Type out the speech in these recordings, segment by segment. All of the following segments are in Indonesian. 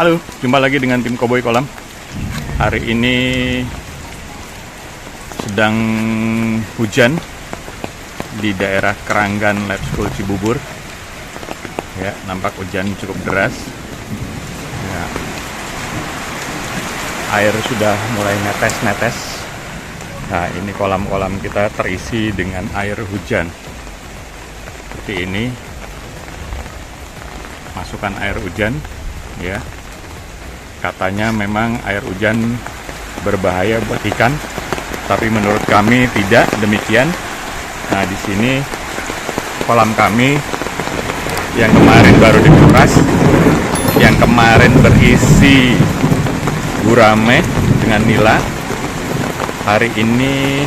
Halo, jumpa lagi dengan tim Koboi Kolam. Hari ini sedang hujan di daerah Keranggan Lab School Cibubur. Ya, nampak hujan cukup deras. Ya, air sudah mulai netes-netes. Nah, ini kolam-kolam kita terisi dengan air hujan. Seperti ini. Masukkan air hujan, ya. Katanya memang air hujan berbahaya buat ikan, tapi menurut kami tidak demikian. Nah, di sini kolam kami yang kemarin baru dikuras, yang kemarin berisi gurame dengan nila, hari ini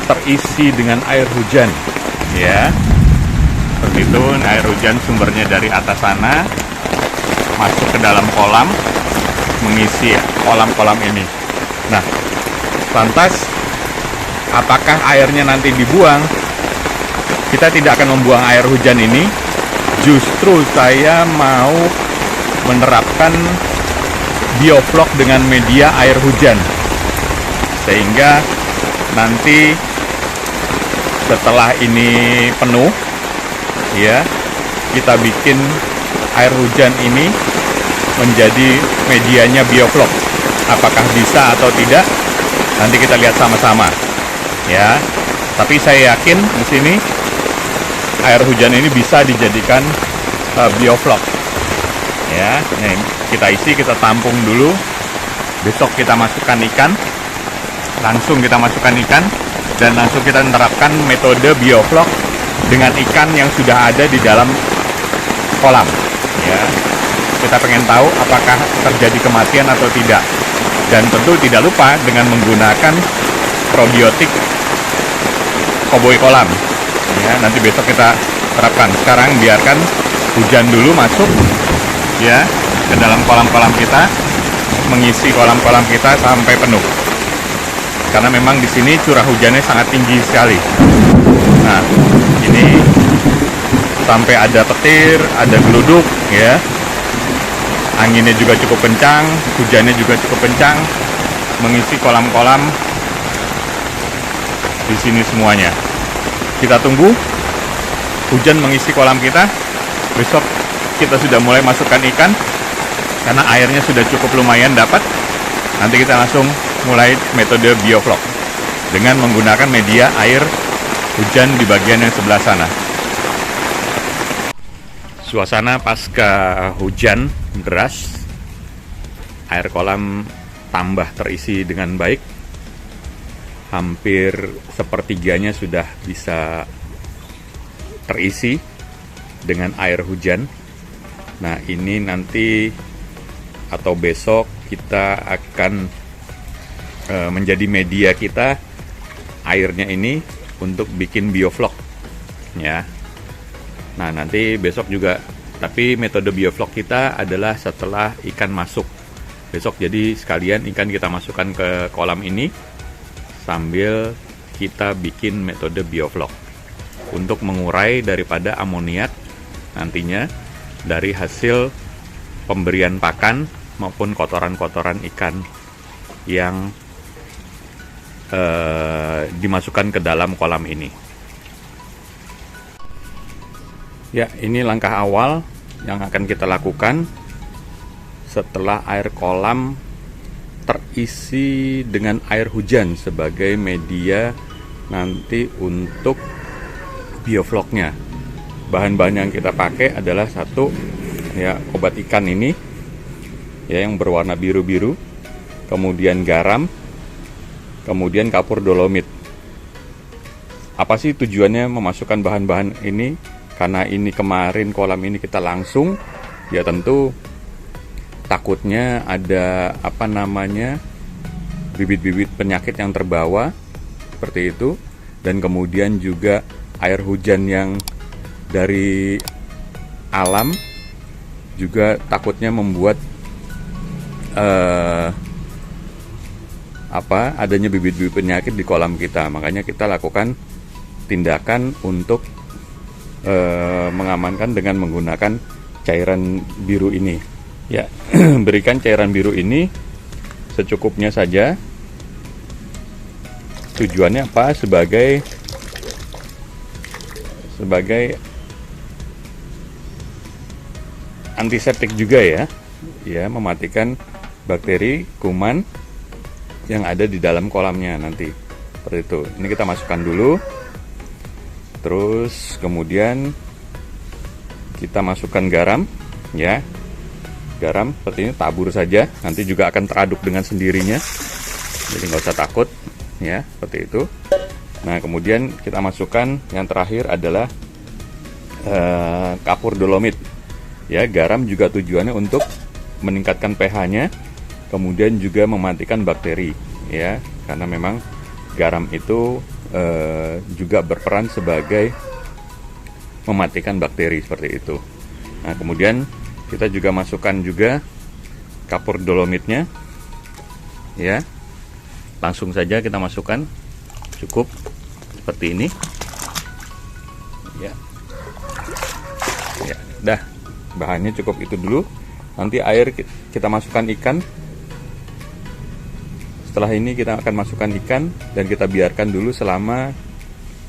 terisi dengan air hujan, ya. Seperti itu, air hujan sumbernya dari atas sana masuk ke dalam kolam, mengisi kolam-kolam ini. Nah, lantas apakah airnya nanti dibuang? Kita tidak akan membuang air hujan ini. Justru saya mau menerapkan bioflok dengan media air hujan, sehingga nanti setelah ini penuh, ya, kita bikin air hujan ini menjadi medianya bioflok. Apakah bisa atau tidak? Nanti kita lihat sama-sama, ya. Tapi saya yakin di sini air hujan ini bisa dijadikan bioflok. Ya, nih kita isi, kita tampung dulu. Besok kita masukkan ikan. Langsung kita masukkan ikan dan langsung kita menerapkan metode bioflok dengan ikan yang sudah ada di dalam kolam. Ya, kita pengen tahu apakah terjadi kematian atau tidak. Dan tentu tidak lupa dengan menggunakan probiotik Koboi Kolam. Ya, nanti besok kita terapkan. Sekarang biarkan hujan dulu masuk, ya, ke dalam kolam-kolam kita, mengisi kolam-kolam kita sampai penuh. Karena memang di sini curah hujannya sangat tinggi sekali. Nah, ini sampai ada petir, ada geluduk, ya. Anginnya juga cukup kencang, hujannya juga cukup kencang, mengisi kolam-kolam di sini semuanya. Kita tunggu hujan mengisi kolam kita. Besok kita sudah mulai masukkan ikan karena airnya sudah cukup lumayan dapat. Nanti kita langsung mulai metode bioflok dengan menggunakan media air hujan di bagian yang sebelah sana. Suasana pasca hujan deras, air kolam tambah terisi dengan baik. Hampir sepertiganya sudah bisa terisi dengan air hujan. Nah, ini nanti atau besok kita akan menjadi media kita, airnya ini untuk bikin bioflok, ya. Nah, nanti besok juga, tapi metode bioflok kita adalah setelah ikan masuk. Besok jadi sekalian ikan kita masukkan ke kolam ini sambil kita bikin metode bioflok untuk mengurai daripada amoniak nantinya dari hasil pemberian pakan maupun kotoran-kotoran ikan yang dimasukkan ke dalam kolam ini. Ya, ini langkah awal yang akan kita lakukan setelah air kolam terisi dengan air hujan sebagai media nanti untuk biofloknya. Bahan-bahan yang kita pakai adalah satu, ya, obat ikan ini, ya, yang berwarna biru-biru, kemudian garam, kemudian kapur dolomit. Apa sih tujuannya memasukkan bahan-bahan ini? Karena ini kemarin kolam ini kita langsung, ya tentu takutnya ada bibit-bibit penyakit yang terbawa seperti itu, dan kemudian juga air hujan yang dari alam juga takutnya membuat adanya bibit-bibit penyakit di kolam kita. Makanya kita lakukan tindakan untuk mengamankan dengan menggunakan cairan biru ini. Ya, berikan cairan biru ini secukupnya saja. Tujuannya apa? Sebagai antiseptik juga ya. Ya, mematikan bakteri, kuman yang ada di dalam kolamnya nanti. Seperti itu. Ini kita masukkan dulu. Terus kemudian kita masukkan garam ya. Garam seperti ini, tabur saja, nanti juga akan teraduk dengan sendirinya, jadi nggak usah takut ya, seperti itu. Nah, kemudian kita masukkan yang terakhir adalah kapur dolomit ya. Garam juga tujuannya untuk meningkatkan pH-nya, kemudian juga mematikan bakteri ya, karena memang garam itu juga berperan sebagai mematikan bakteri seperti itu. Nah, kemudian kita juga masukkan juga kapur dolomitnya ya. Langsung saja kita masukkan, cukup seperti ini ya. Ya, dah, bahannya cukup itu dulu. Nanti air kita masukkan ikan. Setelah ini kita akan masukkan ikan dan kita biarkan dulu selama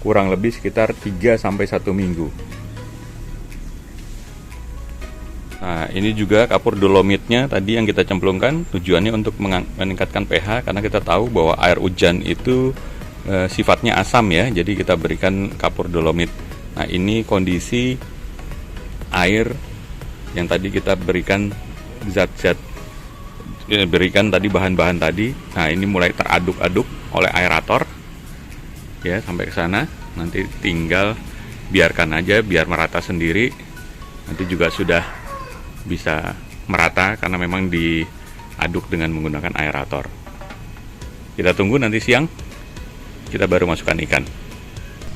kurang lebih sekitar 3 sampai 1 minggu. Nah, ini juga kapur dolomitnya tadi yang kita cemplungkan, tujuannya untuk meningkatkan pH, karena kita tahu bahwa air hujan itu sifatnya asam ya, jadi kita berikan kapur dolomit. Nah, ini kondisi air yang tadi kita berikan zat-zat, berikan tadi bahan-bahan tadi. Nah, ini mulai teraduk-aduk oleh aerator ya sampai ke sana. Nanti tinggal biarkan aja biar merata sendiri. Nanti juga sudah bisa merata karena memang diaduk dengan menggunakan aerator. Kita tunggu nanti siang, kita baru masukkan ikan.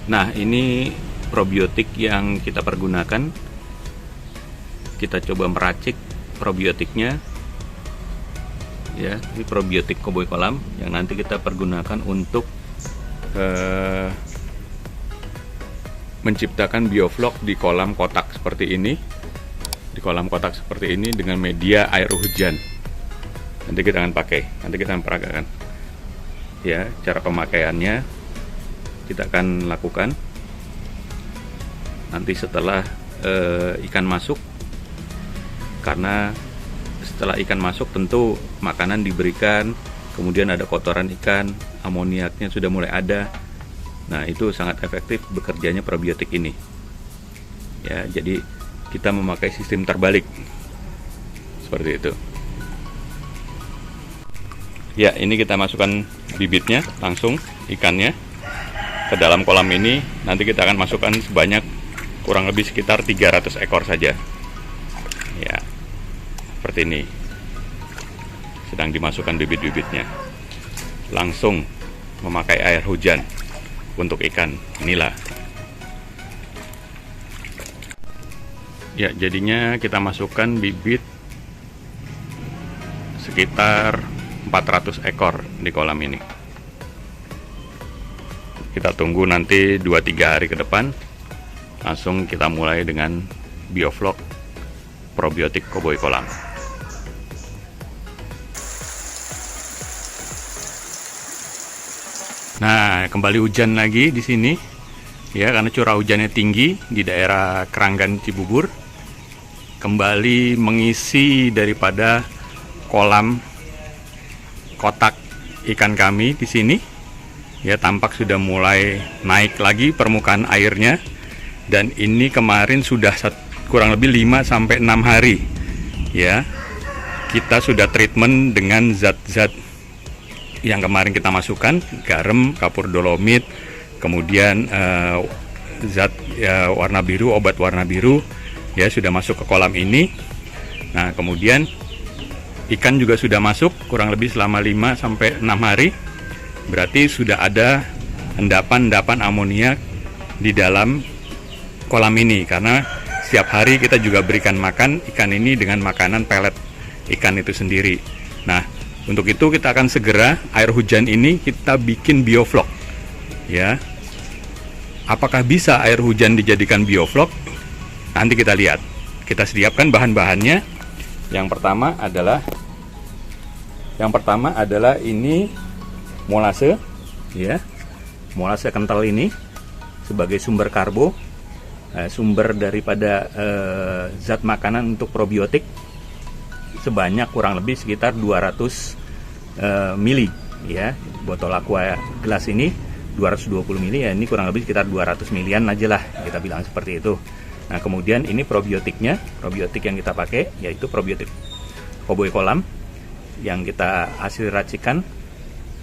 Nah, ini probiotik yang kita pergunakan. Kita coba meracik probiotiknya ya. Ini probiotik koboi kolam yang nanti kita pergunakan untuk menciptakan bioflok di kolam kotak seperti ini. Di kolam kotak seperti ini dengan media air hujan. Nanti kita akan pakai, nanti kita akan peragakan ya. Cara pemakaiannya kita akan lakukan nanti setelah ikan masuk, karena setelah ikan masuk tentu makanan diberikan, kemudian ada kotoran ikan, amoniaknya sudah mulai ada. Nah, itu sangat efektif bekerjanya probiotik ini ya. Jadi kita memakai sistem terbalik seperti itu ya. Ini kita masukkan bibitnya langsung, ikannya ke dalam kolam ini. Nanti kita akan masukkan sebanyak kurang lebih sekitar 300 ekor saja ya, seperti ini. Sedang dimasukkan bibit-bibitnya, langsung memakai air hujan untuk ikan. Inilah ya, jadinya kita masukkan bibit sekitar 400 ekor di kolam ini. Kita tunggu nanti 2-3 hari ke depan, langsung kita mulai dengan bioflok probiotik koboi kolam. Nah, kembali hujan lagi di sini ya, karena curah hujannya tinggi di daerah Keranggan Cibubur. Kembali mengisi daripada kolam kotak ikan kami di sini ya. Tampak sudah mulai naik lagi permukaan airnya, dan ini kemarin sudah kurang lebih 5 sampai 6 hari ya. Kita sudah treatment dengan zat-zat yang kemarin kita masukkan, garam, kapur dolomit, kemudian zat warna biru, obat warna biru ya, sudah masuk ke kolam ini. Nah, kemudian ikan juga sudah masuk kurang lebih selama 5 sampai 6 hari. Berarti sudah ada endapan-endapan amoniak di dalam kolam ini, karena setiap hari kita juga berikan makan ikan ini dengan makanan pelet ikan itu sendiri. Nah, untuk itu kita akan segera air hujan ini kita bikin bioflok ya. Apakah bisa air hujan dijadikan bioflok? Nanti kita lihat. Kita siapkan bahan-bahannya. Yang pertama adalah ini molase, ya. Molase kental ini sebagai sumber karbo, sumber daripada zat makanan untuk probiotik sebanyak kurang lebih sekitar 200 mili, ya. Botol aqua gelas ini 220 mili, ya, ini kurang lebih sekitar 200 milian aja lah, kita bilang seperti itu. Nah, kemudian ini probiotiknya, probiotik yang kita pakai yaitu probiotik Koboi Kolam yang kita hasil racikan,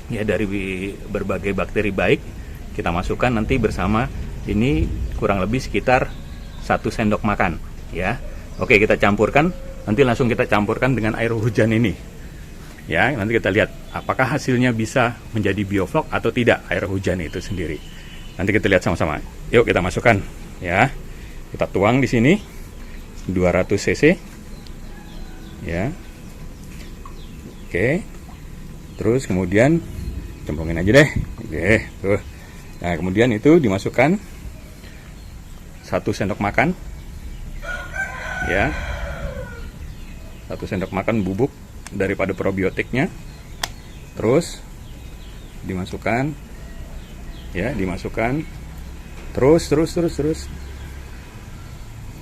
ya, dari berbagai bakteri baik. Kita masukkan nanti bersama ini kurang lebih sekitar 1 sendok makan, ya. Oke, kita campurkan, nanti langsung kita campurkan dengan air hujan ini. Ya, nanti kita lihat apakah hasilnya bisa menjadi bioflok atau tidak air hujan itu sendiri. Nanti kita lihat sama-sama. Yuk kita masukkan, ya. Kita tuang di sini 200 cc. Ya. Oke. Terus kemudian cemplungin aja deh. Oke, tuh. Nah, kemudian itu dimasukkan 1 sendok makan. Ya. 1 sendok makan bubuk daripada probiotiknya, terus dimasukkan, ya, dimasukkan terus.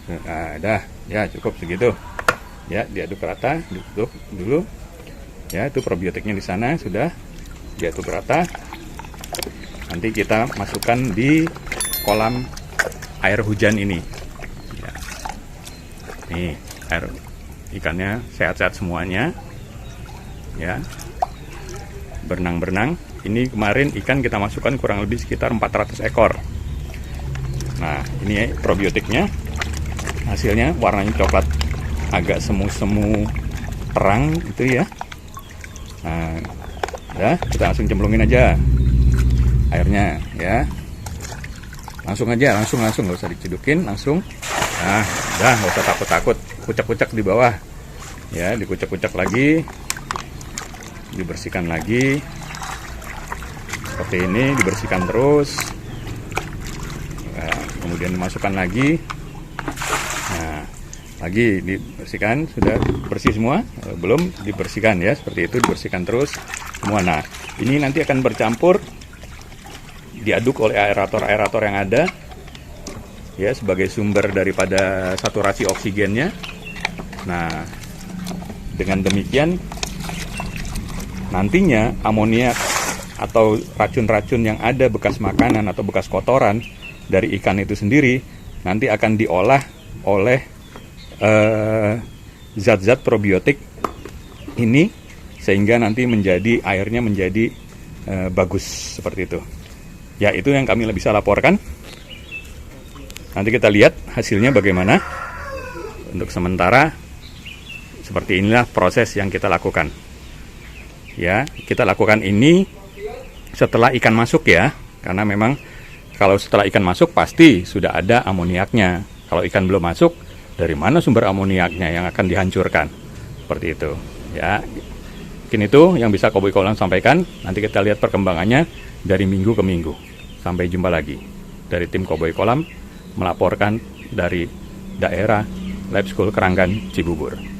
Nah, dah, ya, cukup segitu, ya, diaduk rata, ditutup dulu, ya. Itu probiotiknya di sana sudah diaduk rata. Nanti kita masukkan di kolam air hujan ini, ya. Nih, air ikannya sehat-sehat semuanya, ya, berenang-berenang. Ini kemarin ikan kita masukkan kurang lebih sekitar 400 ekor. Nah, ini probiotiknya, hasilnya warnanya coklat, agak semu-semu terang itu, ya. Nah, ya, kita langsung cemplungin aja airnya, ya. Langsung aja, langsung nggak usah dicedukin, langsung. Nah, udah, nggak usah takut-takut, kucak-kucak di bawah, ya, dikucak-kucak lagi, dibersihkan lagi seperti ini, dibersihkan terus. Nah, kemudian dimasukkan lagi, nah, lagi dibersihkan. Sudah bersih semua? Belum dibersihkan, ya, seperti itu, dibersihkan terus semua. Nah, ini nanti akan bercampur, diaduk oleh aerator yang ada, ya, sebagai sumber daripada saturasi oksigennya. Nah, dengan demikian nantinya amoniak atau racun-racun yang ada bekas makanan atau bekas kotoran dari ikan itu sendiri nanti akan diolah oleh zat-zat probiotik ini, sehingga nanti menjadi airnya menjadi bagus seperti itu. Ya, itu yang kami bisa laporkan. Nanti kita lihat hasilnya bagaimana. Untuk sementara seperti inilah proses yang kita lakukan. Ya, kita lakukan ini setelah ikan masuk, ya. Karena memang kalau setelah ikan masuk pasti sudah ada amoniaknya. Kalau ikan belum masuk, dari mana sumber amoniaknya yang akan dihancurkan? Seperti itu, ya. Mungkin itu yang bisa Koboi Kolam sampaikan. Nanti kita lihat perkembangannya dari minggu ke minggu. Sampai jumpa lagi. Dari tim Koboi Kolam melaporkan dari daerah Lab School Keranggan, Cibubur.